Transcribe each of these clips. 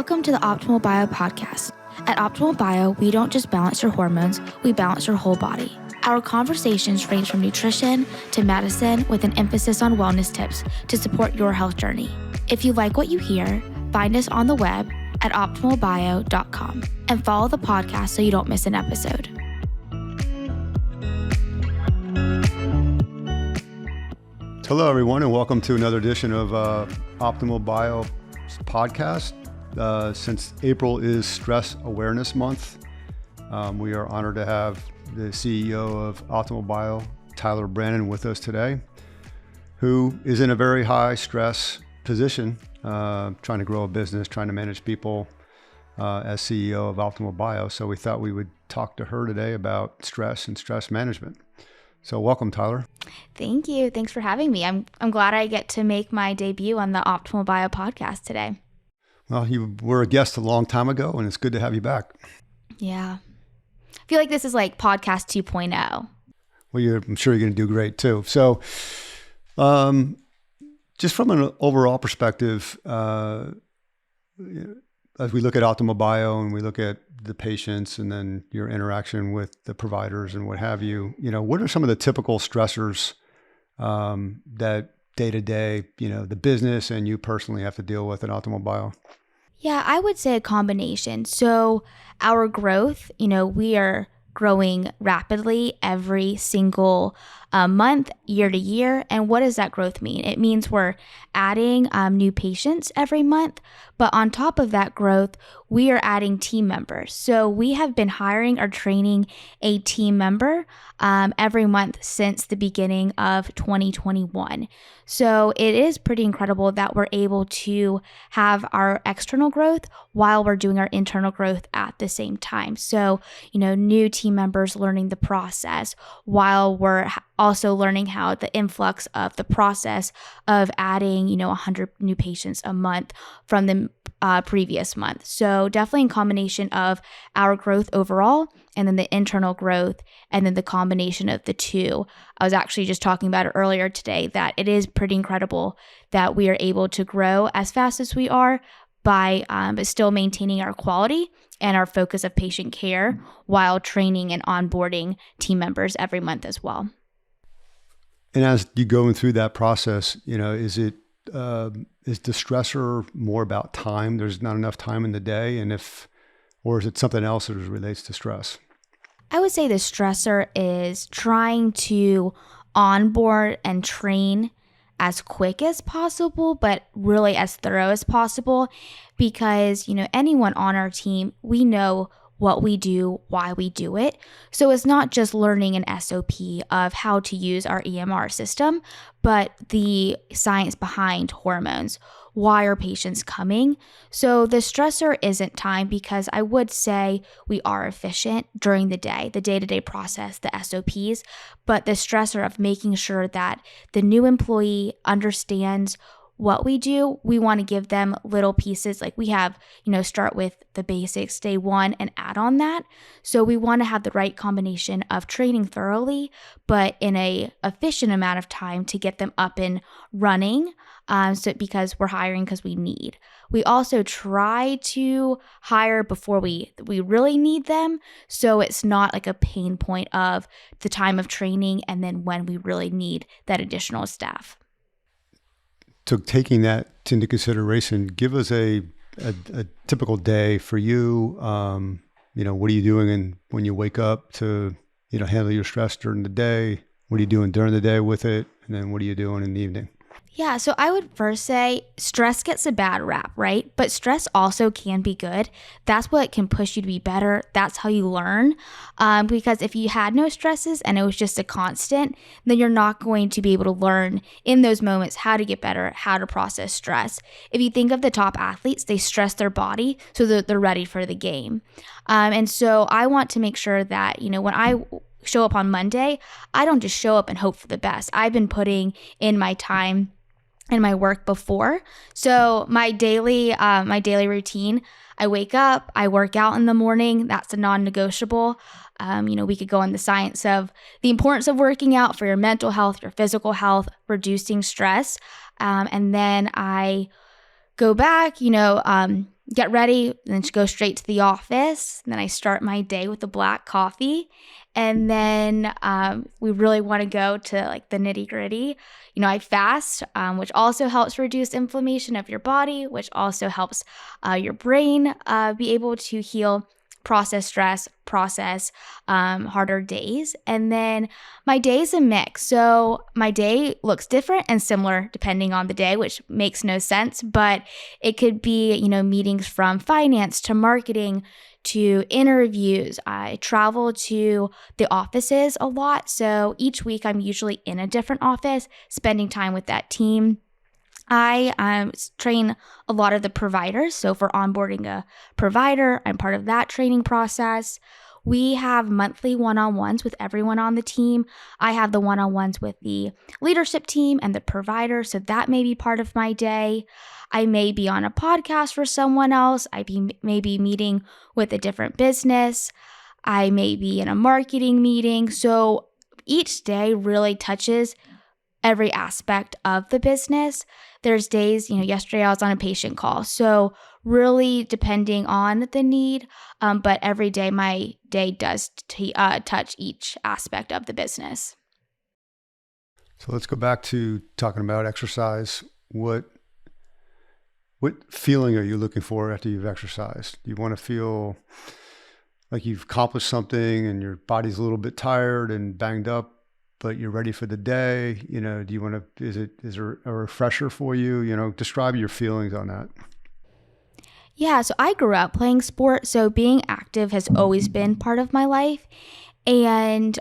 Welcome to the Optimal Bio podcast. At Optimal Bio, we don't just balance your hormones, we balance your whole body. Our conversations range from nutrition to medicine with an emphasis on wellness tips to support your health journey. If you like what you hear, find us on the web at optimalbio.com and follow the podcast so you don't miss an episode. Hello, everyone, and welcome to another edition of Optimal Bio podcast. Since April is Stress Awareness Month, we are honored to have the CEO of Optimal Bio, Tylar Brannon, with us today, who is in a very high stress position, trying to grow a business, trying to manage people as CEO of Optimal Bio. So we thought we would talk to her today about stress and stress management. So welcome, Tylar. Thank you. Thanks for having me. I'm glad I get to make my debut on the Optimal Bio podcast today. Well, you were a guest a long time ago, and it's good to have you back. Yeah. I feel like this is like podcast 2.0. Well, I'm sure you're going to do great too. So just from an overall perspective, as we look at Optimal Bio and we look at the patients and then your interaction with the providers and what have you, what are some of the typical stressors that day to day, the business and you personally have to deal with at Optimal Bio? Yeah, I would say a combination. So our growth, we are growing rapidly every single month, year to year. And what does that growth mean? It means we're adding new patients every month. But on top of that growth, we are adding team members. So we have been hiring or training a team member every month since the beginning of 2021. So it is pretty incredible that we're able to have our external growth while we're doing our internal growth at the same time. So, new team members learning the process while we're also learning how the influx of the process of adding, 100 new patients a month from the previous month. So definitely in combination of our growth overall and then the internal growth and then the combination of the two. I was actually just talking about it earlier today that it is pretty incredible that we are able to grow as fast as we are by but still maintaining our quality and our focus of patient care while training and onboarding team members every month as well. And as you going through that process, is the stressor more about time? There's not enough time in the day, or is it something else that relates to stress? I would say the stressor is trying to onboard and train as quick as possible, but really as thorough as possible, because, anyone on our team, we know what we do, why we do it. So it's not just learning an SOP of how to use our EMR system, but the science behind hormones. Why are patients coming? So the stressor isn't time, because I would say we are efficient during the day, the day-to-day process, the SOPs, but the stressor of making sure that the new employee understands what we do, we want to give them little pieces. Like we have, start with the basics day one and add on that. So we want to have the right combination of training thoroughly, but in a efficient amount of time to get them up and running. So because we're hiring because we need. We also try to hire before we really need them. So it's not like a pain point of the time of training and then when we really need that additional staff. So taking that into consideration, give us a typical day for you. What are you doing when you wake up to, handle your stress during the day? What are you doing during the day with it? And then what are you doing in the evening? Yeah, so I would first say stress gets a bad rap, right? But stress also can be good. That's what can push you to be better. That's how you learn. Because if you had no stresses and it was just a constant, then you're not going to be able to learn in those moments how to get better, how to process stress. If you think of the top athletes, they stress their body so that they're ready for the game. And so I want to make sure that, when I show up on Monday, I don't just show up and hope for the best. I've been putting in my time and my work before. So my daily routine, I wake up, I work out in the morning. That's a non-negotiable. We could go on the science of the importance of working out for your mental health, your physical health, reducing stress. And then I go back, get ready, and then go straight to the office. And then I start my day with a black coffee. And then we really want to go to like the nitty gritty. I fast, which also helps reduce inflammation of your body, which also helps your brain be able to heal, process stress, process harder days. And then my day is a mix. So my day looks different and similar depending on the day, which makes no sense. But it could be, meetings from finance to marketing to interviews. I travel to the offices a lot. So each week I'm usually in a different office, spending time with that team. I train a lot of the providers. So for onboarding a provider, I'm part of that training process. We have monthly one-on-ones with everyone on the team. I have the one-on-ones with the leadership team and the provider. So that may be part of my day. I may be on a podcast for someone else. may be meeting with a different business. I may be in a marketing meeting. So each day really touches every aspect of the business. There's days, yesterday I was on a patient call. So really depending on the need, but every day my day does touch each aspect of the business. So let's go back to talking about exercise. What feeling are you looking for after you've exercised? Do you want to feel like you've accomplished something and your body's a little bit tired and banged up, but you're ready for the day? Do you want to, is there a refresher for you? Describe your feelings on that. Yeah, so I grew up playing sport, so being active has always been part of my life. And,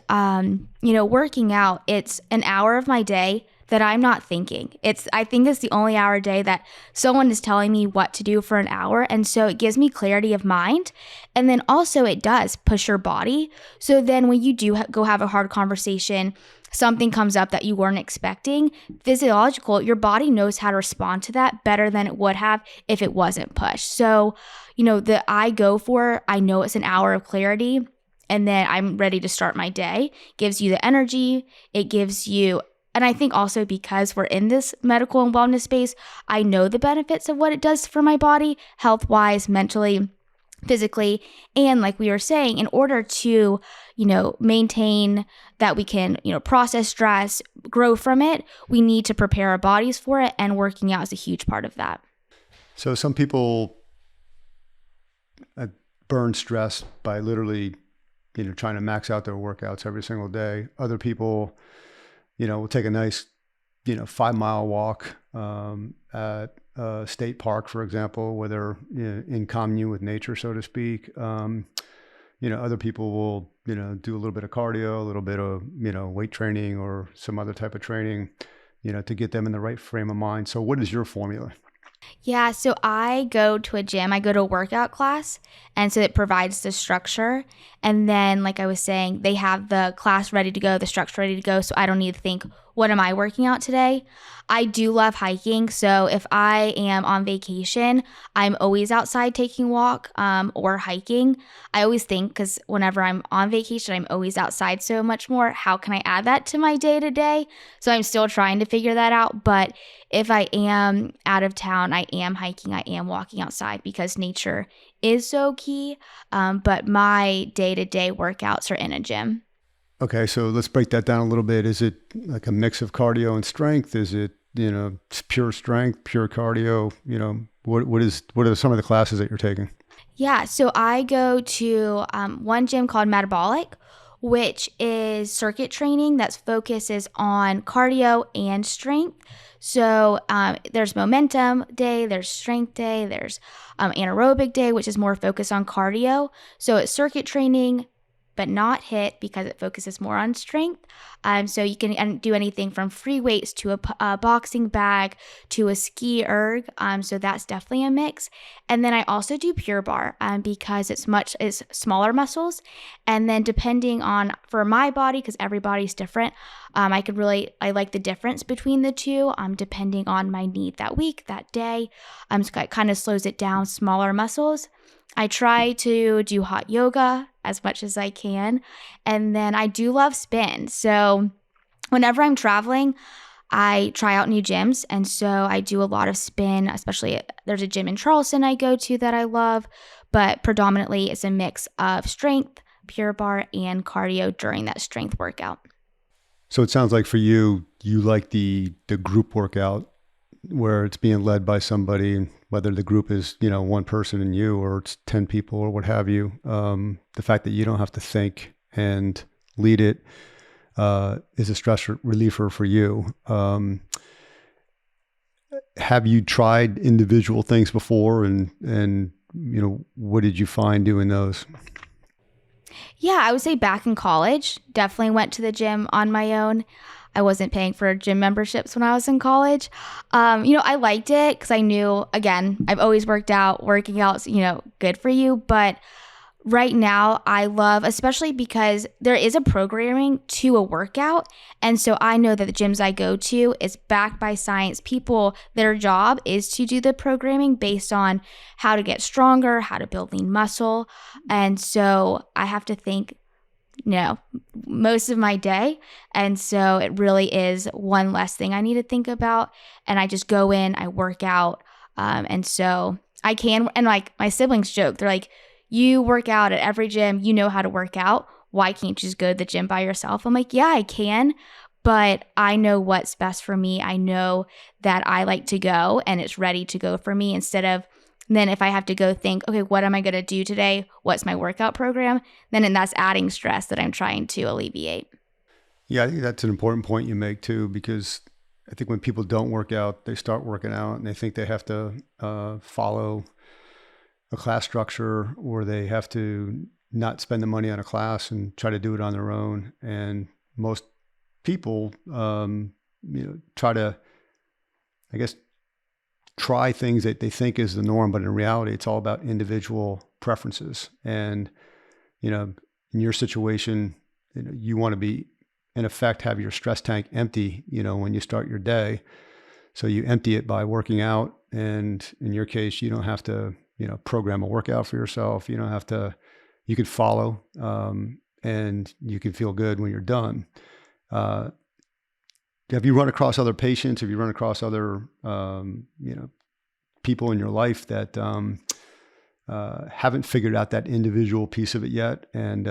working out, it's an hour of my day that I'm not thinking. I think it's the only hour a day that someone is telling me what to do for an hour. And so it gives me clarity of mind. And then also it does push your body. So then when you do go have a hard conversation, something comes up that you weren't expecting, physiological, your body knows how to respond to that better than it would have if it wasn't pushed. So, I know it's an hour of clarity, and then I'm ready to start my day. Gives you the energy. It gives you, and I think also because we're in this medical and wellness space, I know the benefits of what it does for my body, health-wise, mentally, physically. And like we were saying, in order to, maintain that we can, process stress, grow from it, we need to prepare our bodies for it. And working out is a huge part of that. So some people burn stress by literally, trying to max out their workouts every single day. Other people, will take a nice, 5-mile walk at a state park, for example, where they're in commune with nature, so to speak. Other people will, do a little bit of cardio, a little bit of, weight training or some other type of training, to get them in the right frame of mind. So what is your formula? Yeah, so I go to a gym, I go to a workout class, and so it provides the structure. And then, like I was saying, they have the class ready to go, the structure ready to go, so I don't need to think, what am I working out today? I do love hiking, so if I am on vacation, I'm always outside taking a walk or hiking. I always think, because whenever I'm on vacation, I'm always outside so much more. How can I add that to my day-to-day? So I'm still trying to figure that out, but if I am out of town, I am hiking, I am walking outside because nature is so key. But my day-to-day workouts are in a gym. Okay, so let's break that down a little bit. Is it like a mix of cardio and strength? Is it, pure strength, pure cardio? What are some of the classes that you're taking? Yeah, so I go to one gym called Metabolic, which is circuit training that focuses on cardio and strength. So there's momentum day, there's strength day, there's anaerobic day, which is more focused on cardio. So it's circuit training, but not HIIT because it focuses more on strength. So you can do anything from free weights to a boxing bag to a ski erg. So that's definitely a mix. And then I also do Pure Barre because it's smaller muscles. And then depending on, for my body, because every body's different, I like the difference between the two depending on my need that week, that day. So it kind of slows it down, smaller muscles. I try to do hot yoga as much as I can. And then I do love spin. So whenever I'm traveling, I try out new gyms. And so I do a lot of spin, especially there's a gym in Charleston I go to that I love, but predominantly it's a mix of strength, pure bar, and cardio during that strength workout. So it sounds like for you, you like the group workout where it's being led by somebody, and whether the group is, one person and you, or it's 10 people or what have you. The fact that you don't have to think and lead it is a stress reliever for you. Have you tried individual things before, and what did you find doing those? Yeah, I would say back in college, definitely went to the gym on my own. I wasn't paying for gym memberships when I was in college. I liked it because I knew, again, I've always worked out. Working out's, good for you. But right now, I love, especially because there is a programming to a workout. And so I know that the gyms I go to is backed by science. People, their job is to do the programming based on how to get stronger, how to build lean muscle. And so I have to think, most of my day. And so it really is one less thing I need to think about. And I just go in, I work out. And so I can, and like my siblings joke, they're like, you work out at every gym, you know how to work out. Why can't you just go to the gym by yourself? I'm like, yeah, I can, but I know what's best for me. I know that I like to go and it's ready to go for me, instead of then if I have to go think, okay, what am I going to do today? What's my workout program? And that's adding stress that I'm trying to alleviate. Yeah, I think that's an important point you make too, because I think when people don't work out, they start working out and they think they have to follow a class structure, or they have to not spend the money on a class and try to do it on their own. And most people, try to, I guess, try things that they think is the norm, but in reality, it's all about individual preferences. And, in your situation, you want to be, in effect, have your stress tank empty, when you start your day. So you empty it by working out. And in your case, you don't have to, program a workout for yourself. You don't have to, you could follow, and you can feel good when you're done. Have you run across other patients? Have you run across other, people in your life that haven't figured out that individual piece of it yet? And,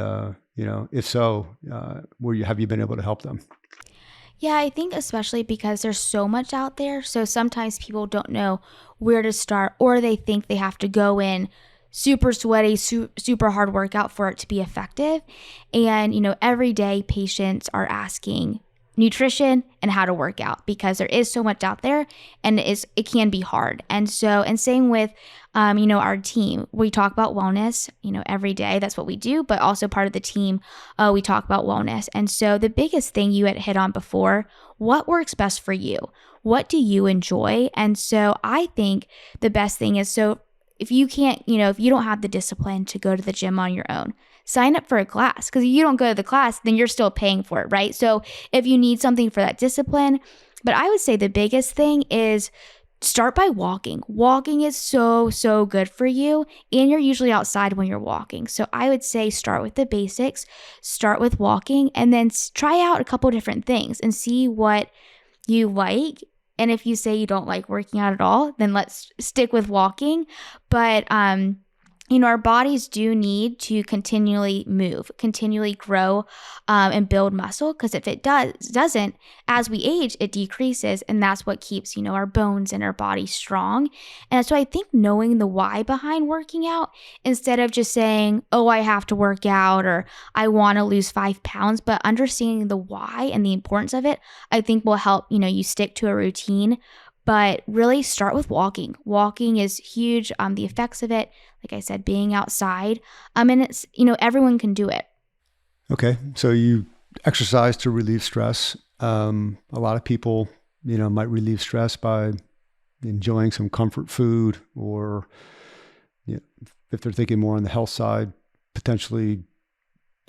if so, have you been able to help them? Yeah, I think especially because there's so much out there. So sometimes people don't know where to start, or they think they have to go in super sweaty, super hard workout for it to be effective. And, every day patients are asking nutrition and how to work out because there is so much out there, and it can be hard. And so, and same with, our team, we talk about wellness, every day. That's what we do, but also part of the team, we talk about wellness. And so the biggest thing you had hit on before, what works best for you? What do you enjoy? And so I think the best thing is, so if you can't, if you don't have the discipline to go to the gym on your own, sign up for a class, because if you don't go to the class, then you're still paying for it, right? So if you need something for that discipline, but I would say the biggest thing is start by walking. Walking is so, so good for you, and you're usually outside when you're walking. So I would say start with the basics, start with walking, and then try out a couple different things and see what you like. And if you say you don't like working out at all, then let's stick with walking. But, our bodies do need to continually move, continually grow, and build muscle. Because if it doesn't, as we age, it decreases. And that's what keeps, our bones and our body strong. And so I think knowing the why behind working out, instead of just saying, oh, I have to work out, or I want to lose 5 pounds, but understanding the why and the importance of it, I think will help, you stick to a routine. But really start with walking. Walking is huge. The effects of it, like I said, being outside. And it's, everyone can do it. Okay. So you exercise to relieve stress. A lot of people, might relieve stress by enjoying some comfort food, or, if they're thinking more on the health side, potentially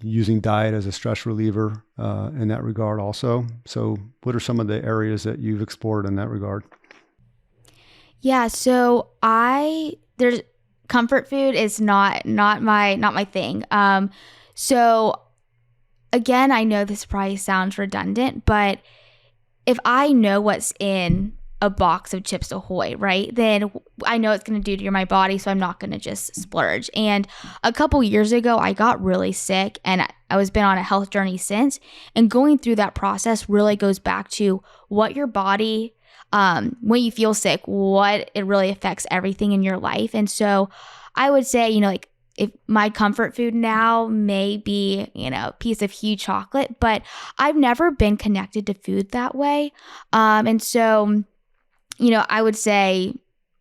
using diet as a stress reliever in that regard also. So what are some of the areas that you've explored in that regard? Yeah, so there's comfort food is not my thing. So again, I know this probably sounds redundant, but if I know what's in a box of Chips Ahoy, right, then I know it's going to do to my body, so I'm not going to just splurge. And a couple years ago, I got really sick, and I was been on a health journey since. And going through that process really goes back to what your body, when you feel sick, what it really affects everything in your life. And so I would say, like, if my comfort food now may be, a piece of huge chocolate, but I've never been connected to food that way. And so, I would say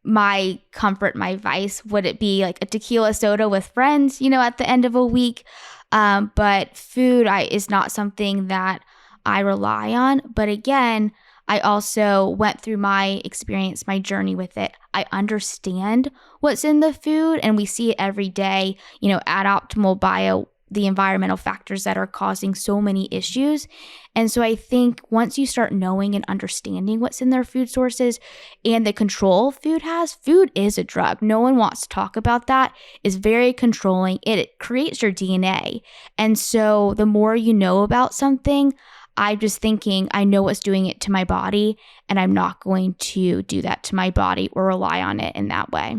my comfort, my vice, would it be like a tequila soda with friends, at the end of a week? But food is not something that I rely on. But again, I also went through my experience, my journey with it. I understand what's in the food, and we see it every day, at Optimal Bio, the environmental factors that are causing so many issues. And so I think once you start knowing and understanding what's in their food sources and the control food has, food is a drug. No one wants to talk about that. It's very controlling. It creates your DNA. And so the more you know about something, I'm just thinking, I know what's doing it to my body, and I'm not going to do that to my body or rely on it in that way.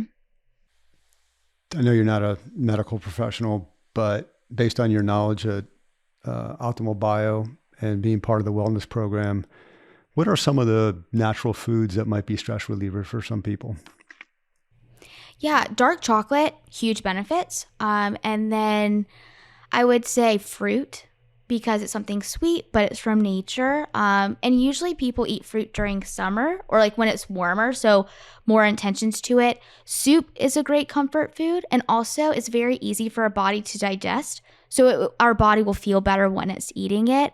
I know you're not a medical professional, but based on your knowledge at Optimal Bio and being part of the wellness program, what are some of the natural foods that might be stress reliever for some people? Yeah, dark chocolate, huge benefits. And then I would say fruit, because it's something sweet, but it's from nature. And usually people eat fruit during summer or like when it's warmer, so more intentions to it. Soup is a great comfort food, and also it's very easy for our body to digest. So our body will feel better when it's eating it.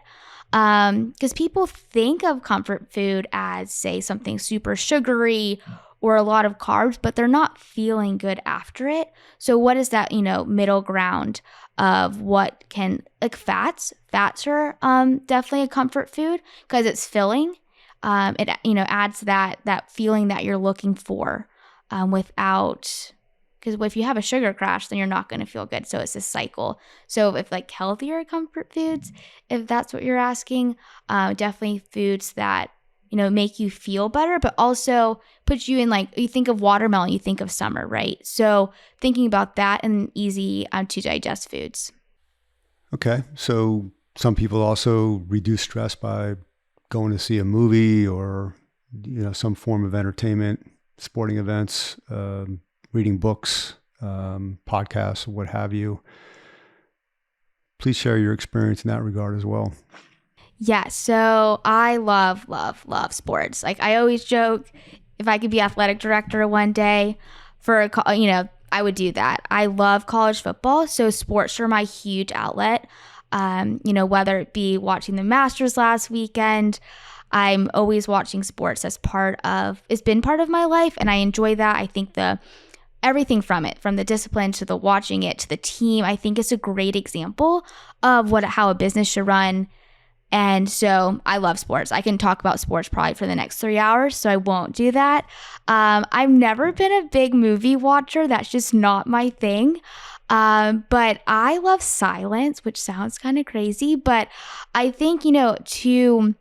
Because people think of comfort food as, say, something super sugary or a lot of carbs, but they're not feeling good after it. So what is that, middle ground of what can, like, fats? Fats are definitely a comfort food because it's filling. It adds that feeling that you're looking for without, because if you have a sugar crash, then you're not going to feel good. So it's a cycle. So if like healthier comfort foods, if that's what you're asking, definitely foods that make you feel better, but also put you in, like, you think of watermelon, you think of summer, right? So thinking about that and easy to digest foods. Okay. So some people also reduce stress by going to see a movie or, some form of entertainment, sporting events, reading books, podcasts, what have you. Please share your experience in that regard as well. Yeah, so I love, love, love sports. Like, I always joke, if I could be athletic director one day I would do that. I love college football, so sports are my huge outlet. Whether it be watching the Masters last weekend, I'm always watching sports as it's been part of my life, and I enjoy that. I think everything from it, from the discipline to the watching it to the team, I think it's a great example of how a business should run. And so I love sports. I can talk about sports probably for the next 3 hours, so I won't do that. I've never been a big movie watcher. That's just not my thing. But I love silence, which sounds kind of crazy, but I think, to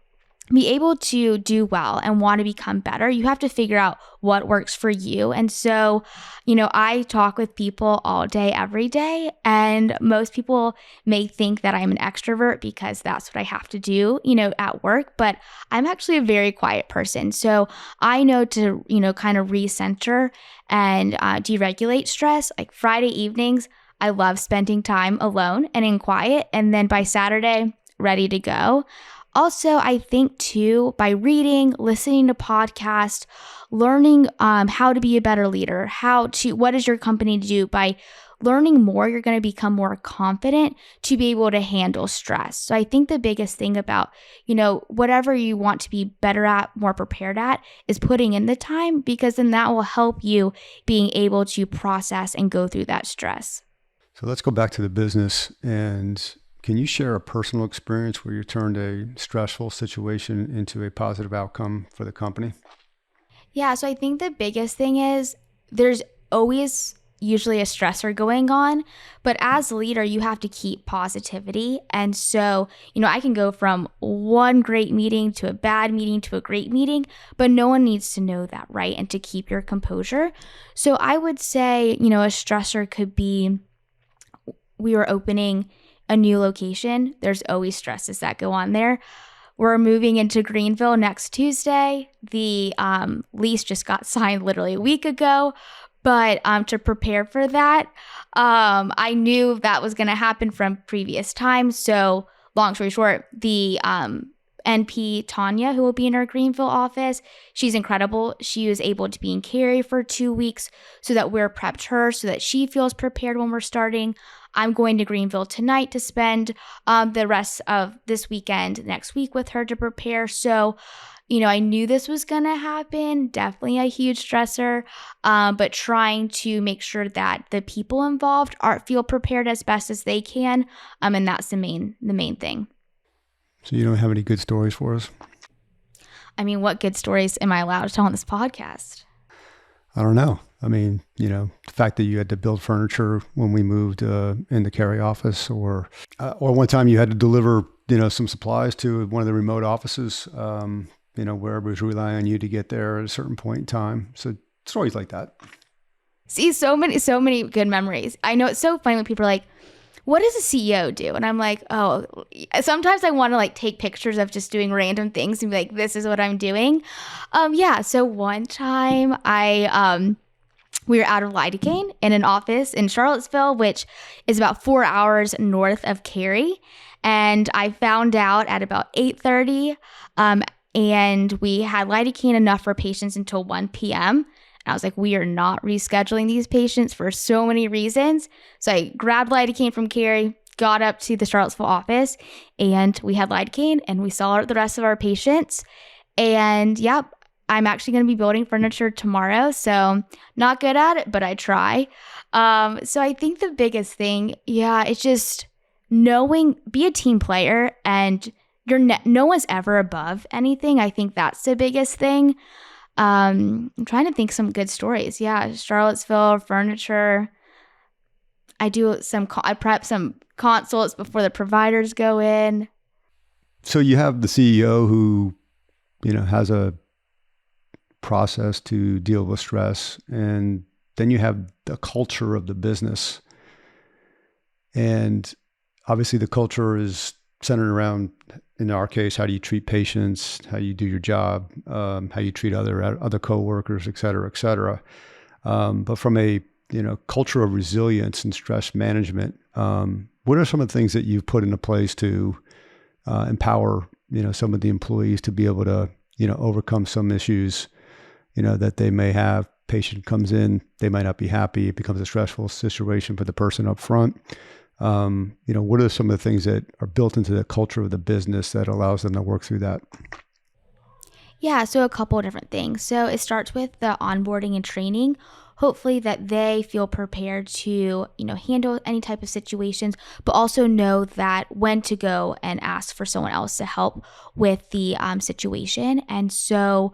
be able to do well and want to become better, you have to figure out what works for you. And so, I talk with people all day, every day, and most people may think that I'm an extrovert because that's what I have to do, at work, but I'm actually a very quiet person. So I know to, kind of recenter and deregulate stress. Like Friday evenings, I love spending time alone and in quiet. And then by Saturday, ready to go. Also, I think too, by reading, listening to podcasts, learning how to be a better leader, what does your company do? By learning more, you're going to become more confident to be able to handle stress. So I think the biggest thing about, whatever you want to be better at, more prepared at, is putting in the time, because then that will help you being able to process and go through that stress. So let's go back to the business. And can you share a personal experience where you turned a stressful situation into a positive outcome for the company? Yeah, so I think the biggest thing is there's always usually a stressor going on. But as a leader, you have to keep positivity. And so, I can go from one great meeting to a bad meeting to a great meeting, but no one needs to know that, right? And to keep your composure. So I would say, a stressor could be we were opening a new location. There's always stresses that go on there. We're moving into Greenville next Tuesday. The lease just got signed literally a week ago. But to prepare for that, I knew that was going to happen from previous times. So long story short, the NP Tanya, who will be in our Greenville office, she's incredible. She was able to be in Cary for 2 weeks so that we're prepped her so that she feels prepared when we're starting. I'm going to Greenville tonight to spend the rest of this weekend next week with her to prepare. So, I knew this was going to happen. Definitely a huge stressor, but trying to make sure that the people involved feel prepared as best as they can. And that's the main thing. So you don't have any good stories for us? I mean, what good stories am I allowed to tell on this podcast? I don't know. I mean, the fact that you had to build furniture when we moved in the Cary office, or one time you had to deliver, some supplies to one of the remote offices, where it was relying on you to get there at a certain point in time. So stories like that. See, so many good memories. I know it's so funny when people are like, what does a CEO do? And I'm like, oh, sometimes I want to like take pictures of just doing random things and be like, this is what I'm doing. So one time we were out of lidocaine in an office in Charlottesville, which is about 4 hours north of Cary. And I found out at about 8:30, and we had lidocaine enough for patients until 1 p.m. And I was like, we are not rescheduling these patients for so many reasons. So I grabbed lidocaine from Cary, got up to the Charlottesville office, and we had lidocaine, and we saw the rest of our patients. And yep, I'm actually going to be building furniture tomorrow. So not good at it, but I try. So I think the biggest thing, it's just be a team player, and no one's ever above anything. I think that's the biggest thing. I'm trying to think some good stories. Yeah, Charlottesville, furniture. I prep some consults before the providers go in. So you have the CEO who, has a process to deal with stress, and then you have the culture of the business. And obviously the culture is centered around, in our case, how do you treat patients, how you do your job, how you treat other coworkers, et cetera, et cetera. But from a culture of resilience and stress management, what are some of the things that you've put into place to empower some of the employees to be able to overcome some issues that they may have? Patient comes in, they might not be happy. It becomes a stressful situation for the person up front. What are some of the things that are built into the culture of the business that allows them to work through that? Yeah, so a couple of different things. So it starts with the onboarding and training. Hopefully that they feel prepared to, handle any type of situations, but also know that when to go and ask for someone else to help with the situation. And so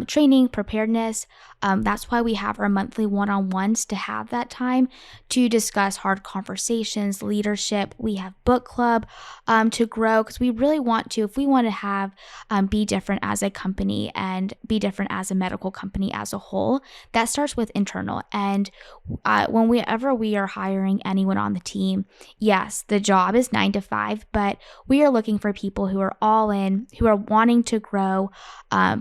training, preparedness, that's why we have our monthly one-on-ones, to have that time to discuss hard conversations, leadership. We have book club to grow, because we really want to, if we want to have be different as a company and be different as a medical company as a whole, that starts with internal. And whenever we are hiring anyone on the team, yes, the job is 9 to 5, but we are looking for people who are all in, who are wanting to grow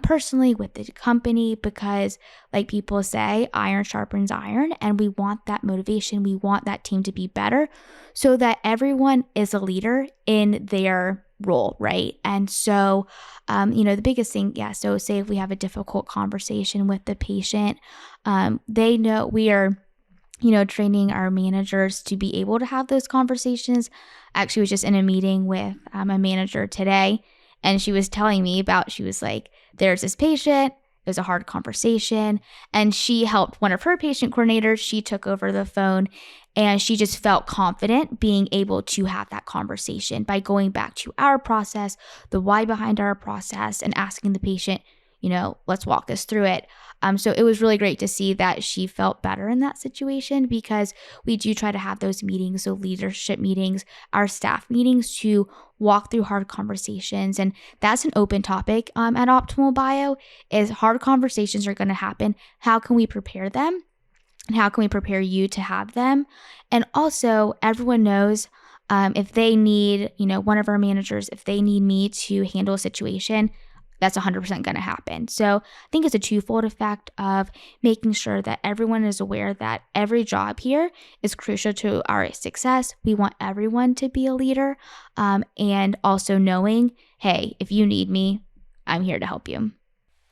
personally with the company, because like people say, iron sharpens iron, and we want that motivation. We want that team to be better so that everyone is a leader in their role, right? And so, the biggest thing, so say if we have a difficult conversation with the patient, they know we are, training our managers to be able to have those conversations. Actually, was just in a meeting with a manager today, and she was telling me she was like, there's this patient. It was a hard conversation, and she helped one of her patient coordinators. She took over the phone, and she just felt confident being able to have that conversation by going back to our process, the why behind our process, and asking the patient, let's walk us through it. So it was really great to see that she felt better in that situation, because we do try to have those meetings, so leadership meetings, our staff meetings, to walk through hard conversations. And that's an open topic at Optimal Bio, is hard conversations are going to happen. How can we prepare them? And how can we prepare you to have them? And also, everyone knows if they need, one of our managers, if they need me to handle a situation, that's 100% going to happen. So I think it's a twofold effect of making sure that everyone is aware that every job here is crucial to our success. We want everyone to be a leader, and also knowing, hey, if you need me, I'm here to help you.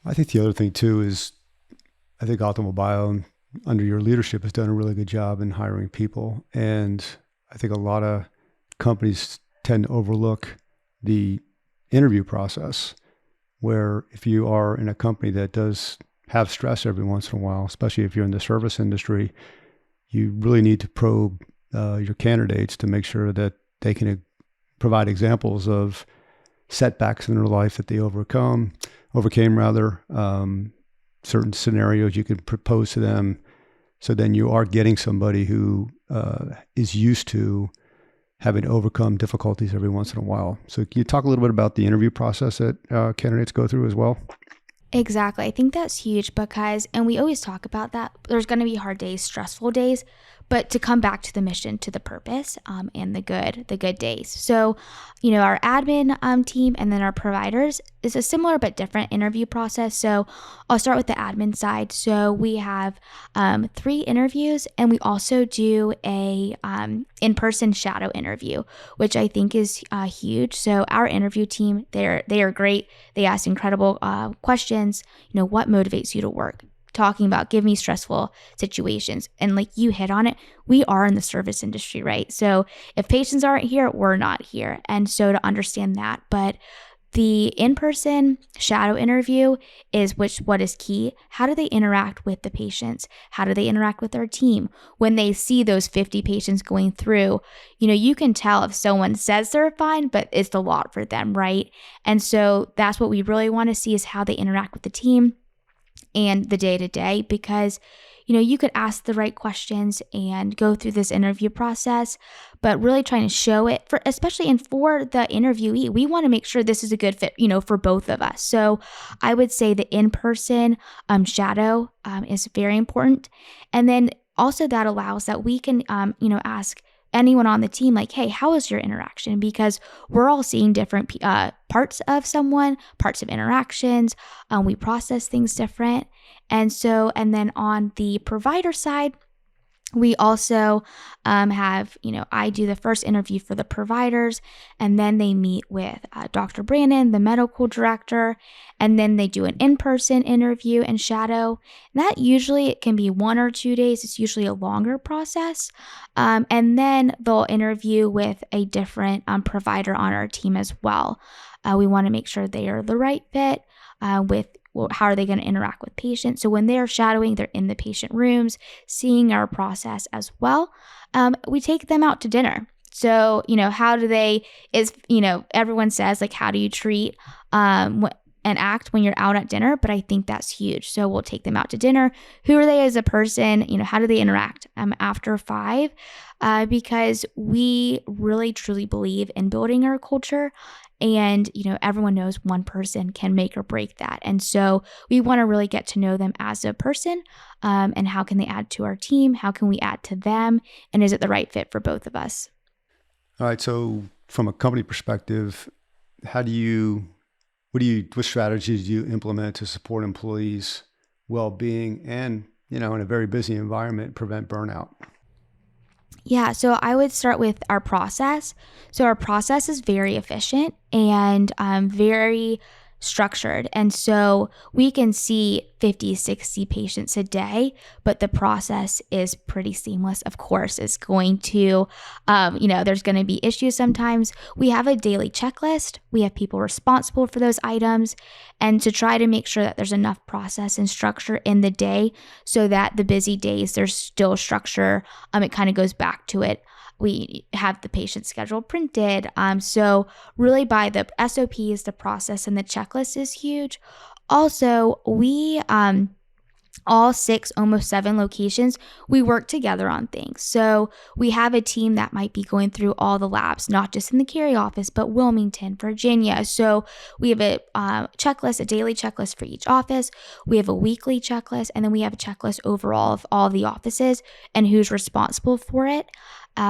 I think the other thing too is, I think Optimal Bio under your leadership has done a really good job in hiring people. And I think a lot of companies tend to overlook the interview process, where if you are in a company that does have stress every once in a while, especially if you're in the service industry, you really need to probe your candidates to make sure that they can provide examples of setbacks in their life that they overcame rather, certain scenarios you could propose to them. So then you are getting somebody who is used to having to overcome difficulties every once in a while. So can you talk a little bit about the interview process that candidates go through as well? Exactly. I think that's huge because, and we always talk about that, there's going to be hard days, stressful days, but to come back to the mission, to the purpose, and the good days. So, our admin team and then our providers is a similar but different interview process. So I'll start with the admin side. So we have 3 interviews, and we also do a in-person shadow interview, which I think is huge. So our interview team, they are great. They ask incredible questions. What motivates you to work? Talking about give me stressful situations. And like you hit on it, we are in the service industry, right? So if patients aren't here, we're not here. And so to understand that, but the in-person shadow interview is what is key. How do they interact with the patients? How do they interact with our team? When they see those 50 patients going through, you can tell if someone says they're fine, but it's a lot for them, right? And so that's what we really want to see, is how they interact with the team and the day-to-day, because you could ask the right questions and go through this interview process, but really trying to show it especially for the interviewee, we want to make sure this is a good fit, for both of us. So I would say the in-person shadow is very important. And then also that allows that we can, ask anyone on the team, like, hey, how was your interaction? Because we're all seeing different parts of someone, parts of interactions. We process things different. And then on the provider side, we also have, I do the first interview for the providers, and then they meet with Dr. Brannon, the medical director, and then they do an in-person interview and shadow. And that usually it can be 1 or 2 days. It's usually a longer process. And then they'll interview with a different provider on our team as well. We want to make sure they are the right fit with how are they going to interact with patients. So when they're shadowing, they're in the patient rooms, seeing our process as well. We take them out to dinner. So, how do they, everyone says, like, how do you treat and act when you're out at dinner? But I think that's huge. So we'll take them out to dinner. Who are they as a person? How do they interact after 5? Because we really, truly believe in building our culture. And, everyone knows one person can make or break that. And so we want to really get to know them as a person, and how can they add to our team? How can we add to them? And is it the right fit for both of us? All right. So from a company perspective, what strategies do you implement to support employees' well-being and, in a very busy environment, prevent burnout? Yeah, so I would start with our process. So our process is very efficient and very structured. And so we can see 50, 60 patients a day, but the process is pretty seamless. Of course, it's going to, there's going to be issues sometimes. We have a daily checklist. We have people responsible for those items, and to try to make sure that there's enough process and structure in the day so that the busy days, there's still structure. It kind of goes back to it. We have the patient schedule printed. So really by the SOPs, the process and the checklist is huge. Also, we all six, almost seven locations, we work together on things. So we have a team that might be going through all the labs, not just in the Cary office, but Wilmington, Virginia. So we have a checklist, a daily checklist for each office. We have a weekly checklist, and then we have a checklist overall of all the offices and who's responsible for it.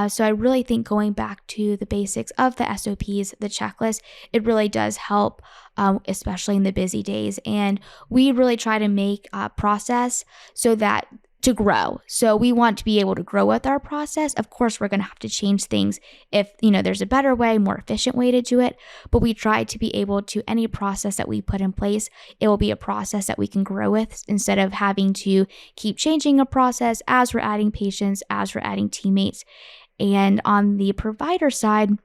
So I really think going back to the basics of the SOPs, the checklist, it really does help, especially in the busy days. And we really try to make a process so that to grow. So we want to be able to grow with our process. Of course, we're going to have to change things if, there's a better way, more efficient way to do it, but we try to be able to any process that we put in place, it will be a process that we can grow with instead of having to keep changing a process as we're adding patients, as we're adding teammates. And on the provider side,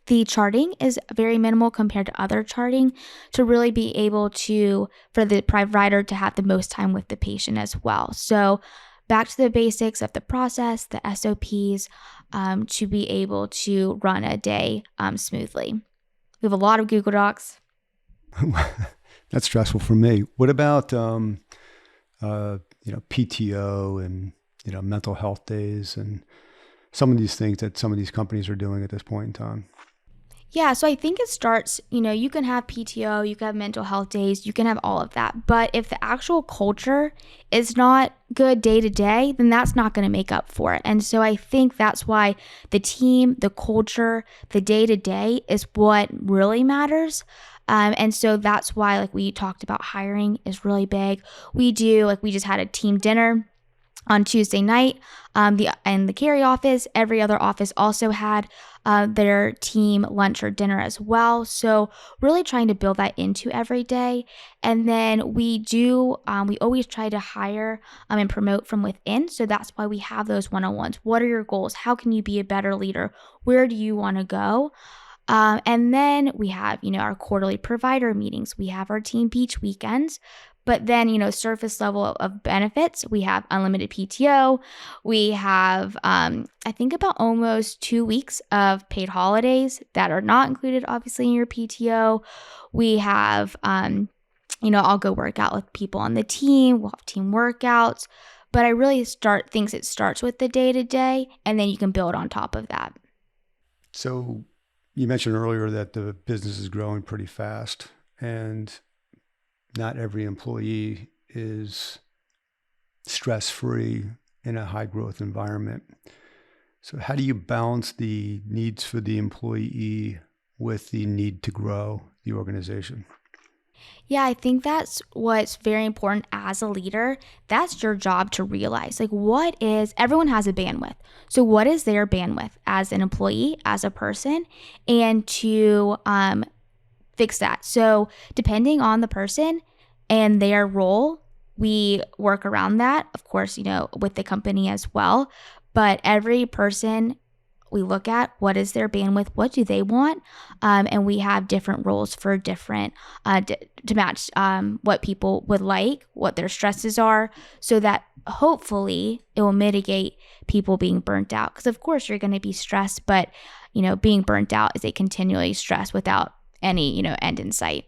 the charting is very minimal compared to other charting to really be able to, for the provider to have the most time with the patient as well. So back to the basics of the process, the SOPs, to be able to run a day smoothly. We have a lot of Google Docs. That's stressful for me. What about, PTO and, mental health days and some of these things that some of these companies are doing at this point in time? Yeah, so I think it starts, you can have PTO, you can have mental health days, you can have all of that. But if the actual culture is not good day to day, then that's not going to make up for it. And so I think that's why the team, the culture, the day to day is what really matters. And so that's why, like we talked about, hiring is really big. We just had a team dinner on Tuesday night. In the Cary office, every other office also had their team lunch or dinner as well. So really trying to build that into every day. And then we always try to hire and promote from within. So that's why we have those one-on-ones. What are your goals? How can you be a better leader? Where do you want to go? And then we have, our quarterly provider meetings. We have our team beach weekends. But then, surface level of benefits, we have unlimited PTO. We have, I think, about almost 2 weeks of paid holidays that are not included, obviously, in your PTO. We have, I'll go work out with people on the team. We'll have team workouts. But I really think it starts with the day-to-day, and then you can build on top of that. So you mentioned earlier that the business is growing pretty fast, and not every employee is stress-free in a high-growth environment. So how do you balance the needs for the employee with the need to grow the organization? Yeah, I think that's what's very important as a leader. That's your job to realize. Like, everyone has a bandwidth. So, what is their bandwidth as an employee, as a person, and to fix that. So, depending on the person and their role, we work around that, of course, with the company as well. But every person, we look at what is their bandwidth, what do they want, and we have different roles for different to match what people would like, what their stresses are, so that hopefully it will mitigate people being burnt out. Because of course you're going to be stressed, but being burnt out is a continually stress without any end in sight.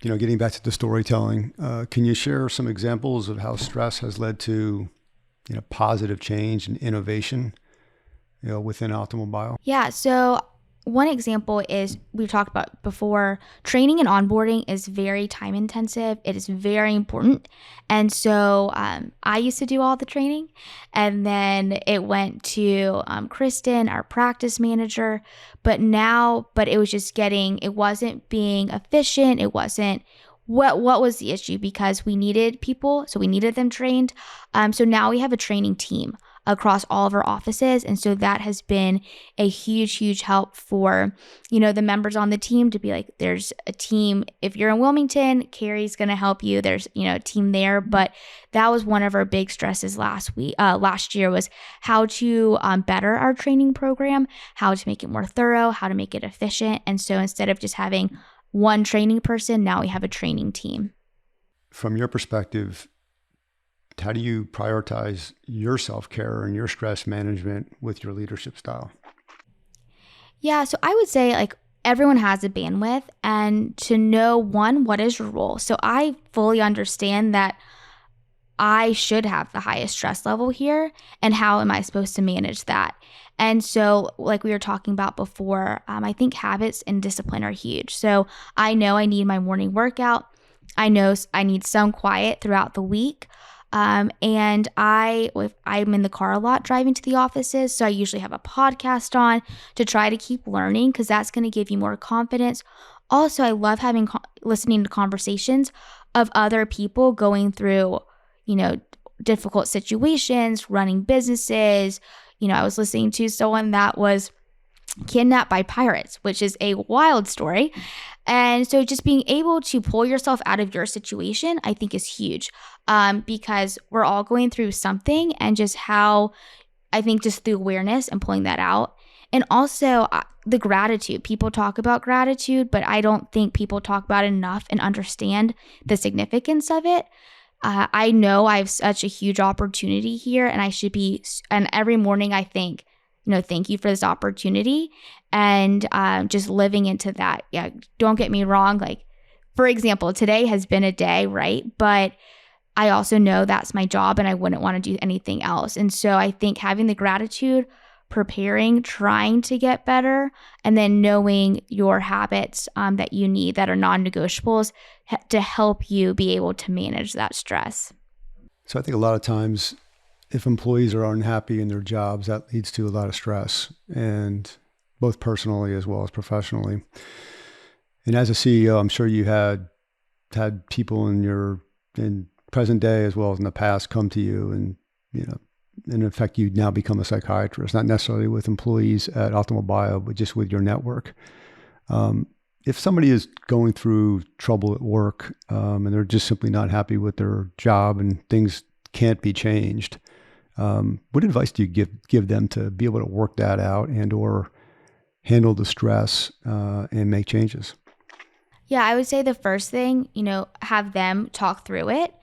Getting back to the storytelling, can you share some examples of how stress has led to positive change and innovation within Optimal Bio? Yeah. So one example is we've talked about before, training and onboarding is very time intensive. It is very important. And so I used to do all the training, and then it went to Kristen, our practice manager. But it was just it wasn't being efficient. It wasn't what was the issue, because we needed people, so we needed them trained. So now we have a training team across all of our offices. And so that has been a huge help for, the members on the team to be like, there's a team. If you're in Wilmington, Cary's going to help you. There's, a team there. But that was one of our big stresses last year was how to better our training program, how to make it more thorough, how to make it efficient. And so instead of just having one training person, now we have a training team. From your perspective, how do you prioritize your self-care and your stress management with your leadership style? Yeah, so I would say everyone has a bandwidth, and to know, one, what is your role? So I fully understand that I should have the highest stress level here, and how am I supposed to manage that? And so, like we were talking about before, I think habits and discipline are huge. So I know I need my morning workout. I know I need some quiet throughout the week. And if I'm in the car a lot driving to the offices, so I usually have a podcast on to try to keep learning, because that's going to give you more confidence. Also, I love listening to conversations of other people going through, difficult situations, running businesses. I was listening to someone that was kidnapped by pirates, which is a wild story. And so just being able to pull yourself out of your situation, I think, is huge, because we're all going through something, and just how I think just the awareness and pulling that out. And also the gratitude. People talk about gratitude, but I don't think people talk about it enough and understand the significance of it. I know I have such a huge opportunity here, and and every morning I think, thank you for this opportunity, and just living into that. Yeah, don't get me wrong. Like, for example, today has been a day, right? But I also know that's my job, and I wouldn't want to do anything else. And so I think having the gratitude, preparing, trying to get better, and then knowing your habits that you need that are non-negotiables to help you be able to manage that stress. So I think a lot of times if employees are unhappy in their jobs, that leads to a lot of stress, and both personally as well as professionally. And as a CEO, I'm sure you had people in present day as well as in the past come to you, and in effect, you now become a psychiatrist, not necessarily with employees at Optimal Bio, but just with your network. If somebody is going through trouble at work, and they're just simply not happy with their job and things can't be changed, what advice do you give them to be able to work that out and or handle the stress and make changes? Yeah, I would say the first thing, have them talk through it.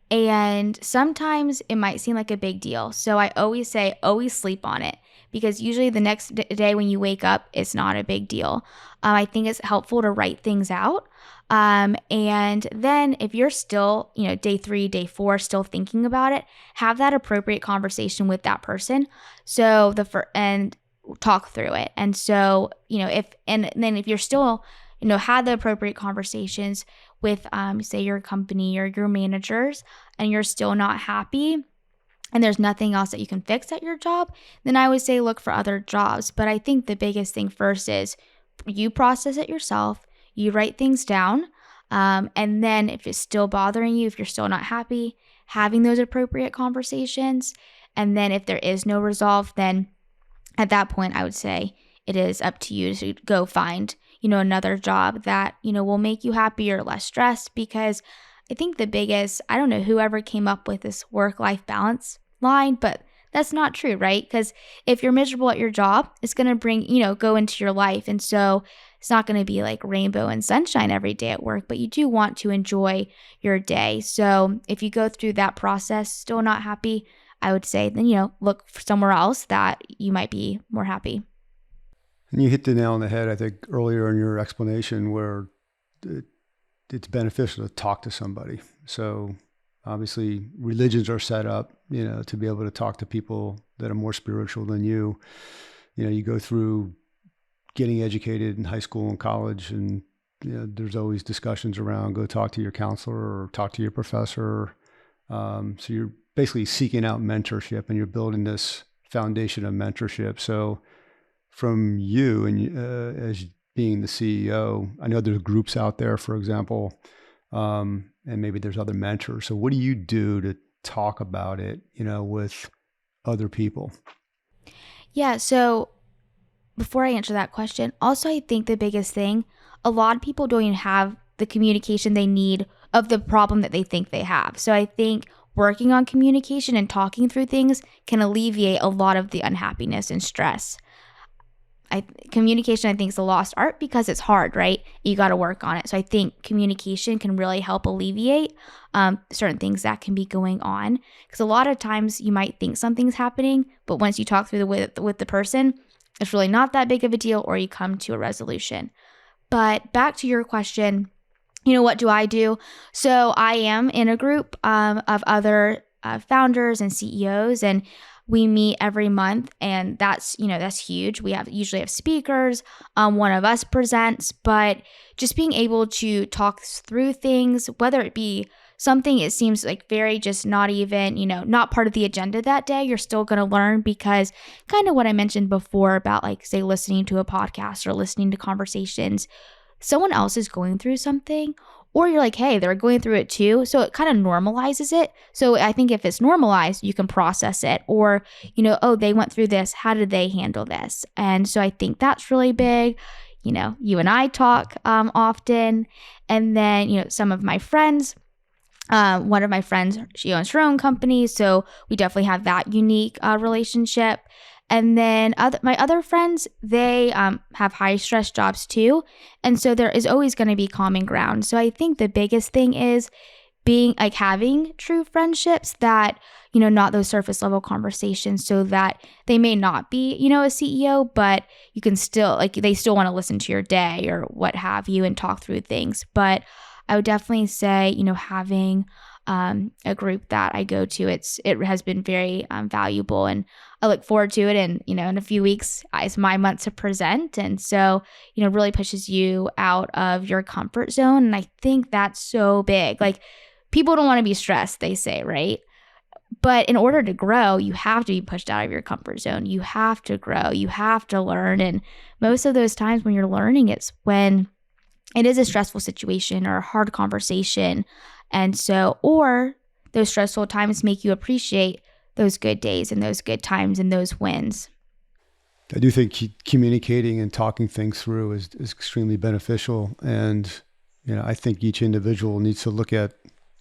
And sometimes it might seem like a big deal. So I always say, always sleep on it, because usually the next day when you wake up, it's not a big deal. I think it's helpful to write things out. And then if you're still, day 3, day 4, still thinking about it, have that appropriate conversation with that person. So and talk through it. And so, then if you're still, had the appropriate conversations with, say, your company or your managers, and you're still not happy, and there's nothing else that you can fix at your job, then I would say look for other jobs. But I think the biggest thing first is you process it yourself, you write things down, and then if it's still bothering you, if you're still not happy, having those appropriate conversations. And then if there is no resolve, then at that point, I would say it is up to you to go find, another job that, will make you happier, less stressed. Because I think I don't know whoever came up with this work-life balance line, but that's not true, right? Because if you're miserable at your job, it's going to go into your life. And so it's not going to be like rainbow and sunshine every day at work, but you do want to enjoy your day. So if you go through that process, still not happy, I would say then, look for somewhere else that you might be more happy. And you hit the nail on the head, I think, earlier in your explanation, where it's beneficial to talk to somebody. So obviously religions are set up, to be able to talk to people that are more spiritual than you. You go through getting educated in high school and college, and there's always discussions around go talk to your counselor or talk to your professor. So you're basically seeking out mentorship, and you're building this foundation of mentorship. So from you and as being the CEO, I know there's groups out there, for example, and maybe there's other mentors. So what do you do to talk about it, with other people? Yeah, so before I answer that question, also I think the biggest thing, a lot of people don't even have the communication they need of the problem that they think they have. So I think working on communication and talking through things can alleviate a lot of the unhappiness and stress. Communication, I think, is a lost art because it's hard, right? You got to work on it. So I think communication can really help alleviate certain things that can be going on. Because a lot of times you might think something's happening, but once you talk through with the person, it's really not that big of a deal, or you come to a resolution. But back to your question, what do I do? So I am in a group of other founders and CEOs, and we meet every month, and that's huge. We usually have speakers. One of us presents, but just being able to talk through things, whether it be something it seems like very just not even, not part of the agenda that day, you're still going to learn, because kind of what I mentioned before about, like, say, listening to a podcast or listening to conversations, someone else is going through something, or you're like, hey, they're going through it too. So it kind of normalizes it. So I think if it's normalized, you can process it, or, oh, they went through this. How did they handle this? And so I think that's really big. You and I talk often. And then, some of my friends, one of my friends, she owns her own company. So we definitely have that unique relationship. And then my other friends, they have high stress jobs too. And so there is always going to be common ground. So I think the biggest thing is having true friendships that, not those surface level conversations, so that they may not be, a CEO, but you can still, they still want to listen to your day or what have you and talk through things. But I would definitely say, having a group that I go to, it has been very valuable, and I look forward to it. And, in a few weeks, it's my month to present. And so, really pushes you out of your comfort zone. And I think that's so big. Like, people don't want to be stressed, they say, right? But in order to grow, you have to be pushed out of your comfort zone. You have to grow. You have to learn. And most of those times when you're learning, it's when it is a stressful situation or a hard conversation. And so, or those stressful times make you appreciate those good days and those good times and those wins. I do think communicating and talking things through is extremely beneficial. And, I think each individual needs to look at,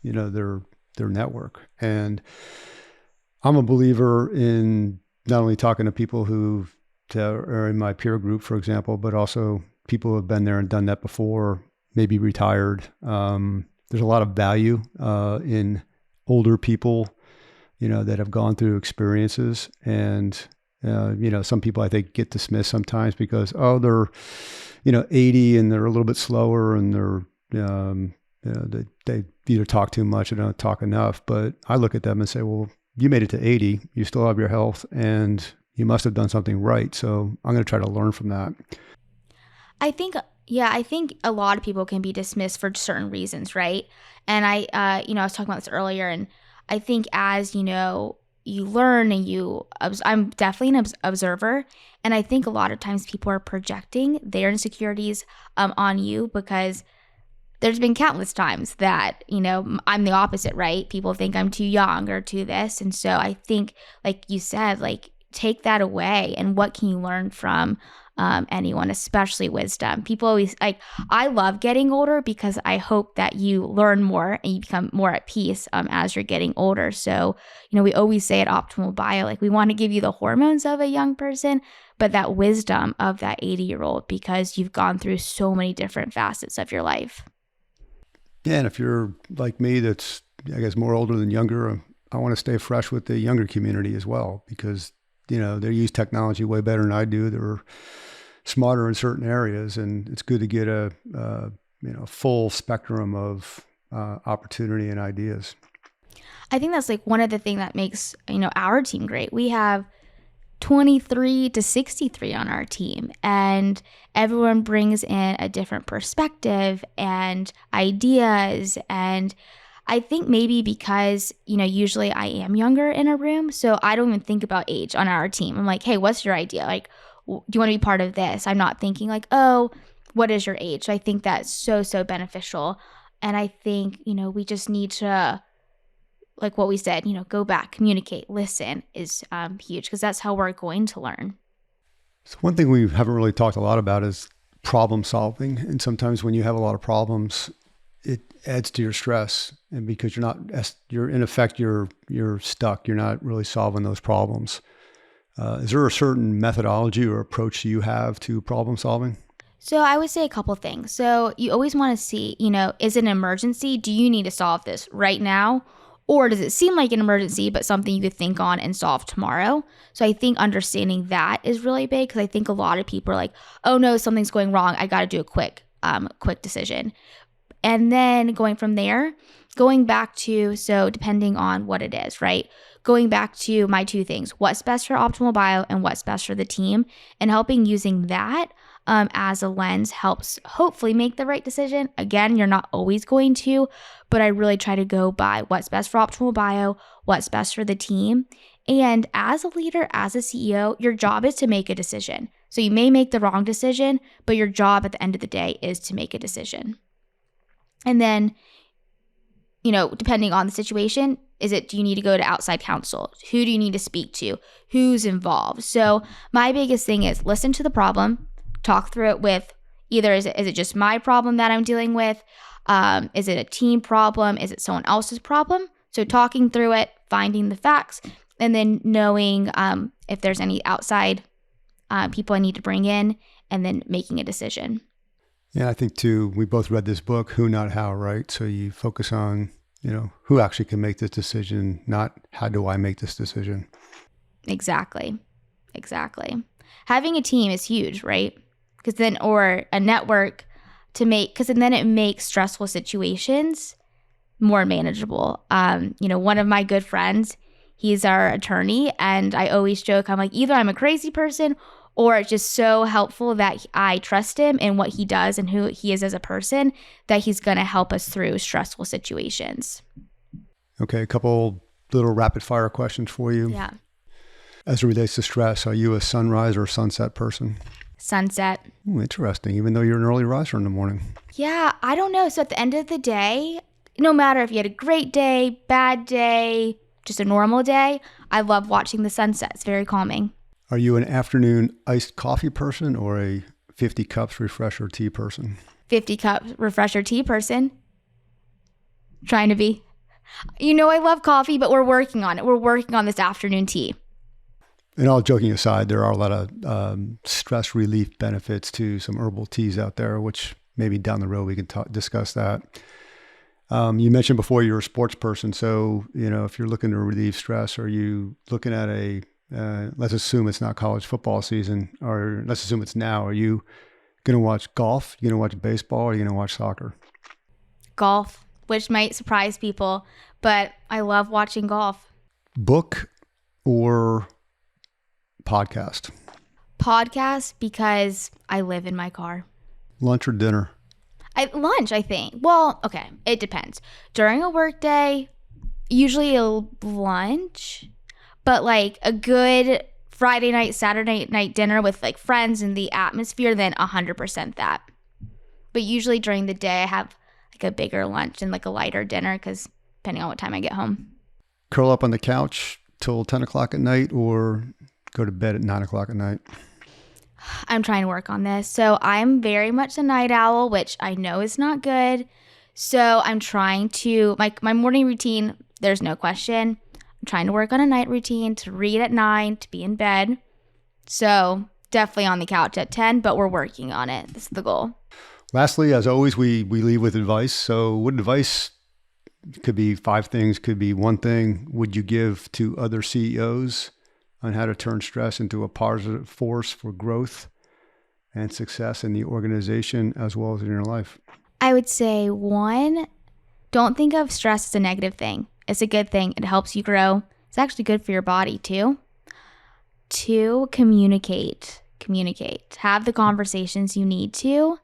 their network. And I'm a believer in not only talking to people who are in my peer group, for example, but also people who have been there and done that before, maybe retired. There's a lot of value in older people, that have gone through experiences. And, some people I think get dismissed sometimes because, they're, 80 and they're a little bit slower, and they either talk too much or don't talk enough. But I look at them and say, well, you made it to 80, you still have your health, and you must have done something right. So I'm going to try to learn from that. I think a lot of people can be dismissed for certain reasons, right? And I was talking about this earlier, and I think as, you learn and I'm definitely an observer. And I think a lot of times people are projecting their insecurities on you, because there's been countless times that, I'm the opposite, right? People think I'm too young or too this. And so I think, like you said, take that away. And what can you learn from anyone, especially wisdom? People always I love getting older, because I hope that you learn more and you become more at peace as you're getting older. So, we always say at Optimal Bio, we want to give you the hormones of a young person, but that wisdom of that 80-year-old, because you've gone through so many different facets of your life. Yeah, and if you're like me, that's, I guess, more older than younger, I want to stay fresh with the younger community as well, because, they use technology way better than I do. They're smarter in certain areas, and it's good to get a full spectrum of opportunity and ideas. I think that's one of the things that makes, our team great. We have 23 to 63 on our team, and everyone brings in a different perspective and ideas. And I think maybe because, usually I am younger in a room, so I don't even think about age on our team. I'm like, hey, what's your idea? Do you want to be part of this? I'm not thinking oh, what is your age? So I think that's so, so beneficial. And I think, we just need to, like what we said, go back, communicate, listen is huge, because that's how we're going to learn. So one thing we haven't really talked a lot about is problem solving. And sometimes when you have a lot of problems, it adds to your stress. And because you're in effect, you're stuck. You're not really solving those problems. Is there a certain methodology or approach you have to problem solving? So I would say a couple things. So you always want to see, is it an emergency? Do you need to solve this right now? Or does it seem like an emergency, but something you could think on and solve tomorrow? So I think understanding that is really big, because I think a lot of people are like, oh no, something's going wrong, I got to do it quick. quick decision. And then going from there, going back to, so depending on what it is, right? Going back to my two things, what's best for Optimal Bio and what's best for the team, and helping using that as a lens helps hopefully make the right decision. Again, you're not always going to, but I really try to go by what's best for Optimal Bio, what's best for the team. And as a leader, as a CEO, your job is to make a decision. So you may make the wrong decision, but your job at the end of the day is to make a decision. And then, depending on the situation, do you need to go to outside counsel? Who do you need to speak to? Who's involved? So my biggest thing is listen to the problem, talk through it with either is it just my problem that I'm dealing with? Is it a team problem? Is it someone else's problem? So talking through it, finding the facts, and then knowing if there's any outside people I need to bring in, and then making a decision. Yeah, I think too, we both read this book, Who Not How, right? So you focus on, who actually can make this decision, not how do I make this decision. Exactly. Having a team is huge, right? Or a network because then it makes stressful situations more manageable. One of my good friends, he's our attorney, and I always joke, I'm like, either I'm a crazy person or it's just so helpful that I trust him and what he does and who he is as a person, that he's going to help us through stressful situations. Okay, a couple little rapid fire questions for you. Yeah. As it relates to stress, are you a sunrise or sunset person? Sunset. Ooh, interesting, even though you're an early riser in the morning. Yeah, I don't know. So at the end of the day, no matter if you had a great day, bad day, just a normal day, I love watching the sunset. It's very calming. Are you an afternoon iced coffee person or a 50 cups refresher tea person? 50 cups refresher tea person. Trying to be. I love coffee, but we're working on it. We're working on this afternoon tea. And all joking aside, there are a lot of stress relief benefits to some herbal teas out there, which maybe down the road we can discuss that. You mentioned before you're a sports person. So, if you're looking to relieve stress, are you looking at let's assume it's not college football season, or let's assume it's now. Are you going to watch golf? You going to watch baseball? Or are you going to watch soccer? Golf, which might surprise people, but I love watching golf. Book or podcast? Podcast, because I live in my car. Lunch or dinner? Lunch, I think. Well, okay, it depends. During a work day, usually a lunch, but like a good Friday night, Saturday night dinner with like friends and the atmosphere, then 100% that. But usually during the day, I have like a bigger lunch and like a lighter dinner, because depending on what time I get home. Curl up on the couch till 10 o'clock at night or go to bed at 9 o'clock at night? I'm trying to work on this. So I'm very much a night owl, which I know is not good. So I'm trying to, my morning routine, there's no question. I'm trying to work on a night routine to read at 9, to be in bed. So definitely on the couch at 10, but we're working on it. This is the goal. Lastly, as always, we leave with advice. So what advice, could be 5 things, could be one thing, would you give to other CEOs on how to turn stress into a positive force for growth and success in the organization as well as in your life? I would say 1, don't think of stress as a negative thing. It's a good thing. It helps you grow. It's actually good for your body too. 2, communicate. Have the conversations you need to.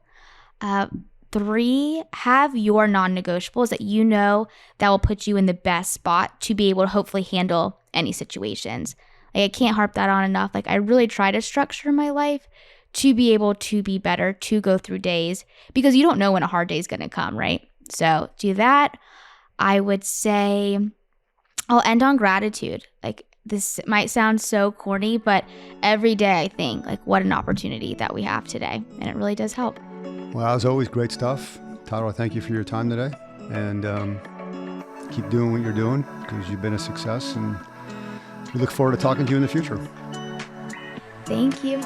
3, have your non-negotiables that will put you in the best spot to be able to hopefully handle any situations. Like, I can't harp that on enough. Like, I really try to structure my life to be able to be better, to go through days, because you don't know when a hard day is going to come, right? So do that. I would say I'll end on gratitude. Like, this might sound so corny, but every day I think, like, what an opportunity that we have today. And it really does help. Well, as always, great stuff. Tyler, thank you for your time today. And keep doing what you're doing, because you've been a success. And we look forward to talking to you in the future. Thank you.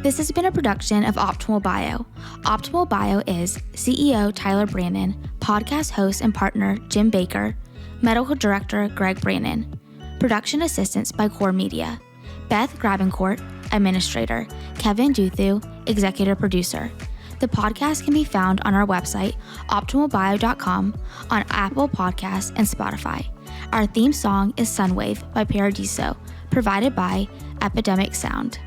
This has been a production of Optimal Bio. Optimal Bio is CEO Tylar Brannon, podcast host and partner Jim Baker, medical director Greg Brannon, production assistance by Core Media. Beth Grabencourt, Administrator, Kevin Duthu, Executive Producer. The podcast can be found on our website, optimalbio.com, on Apple Podcasts and Spotify. Our theme song is Sunwave by Paradiso, provided by Epidemic Sound.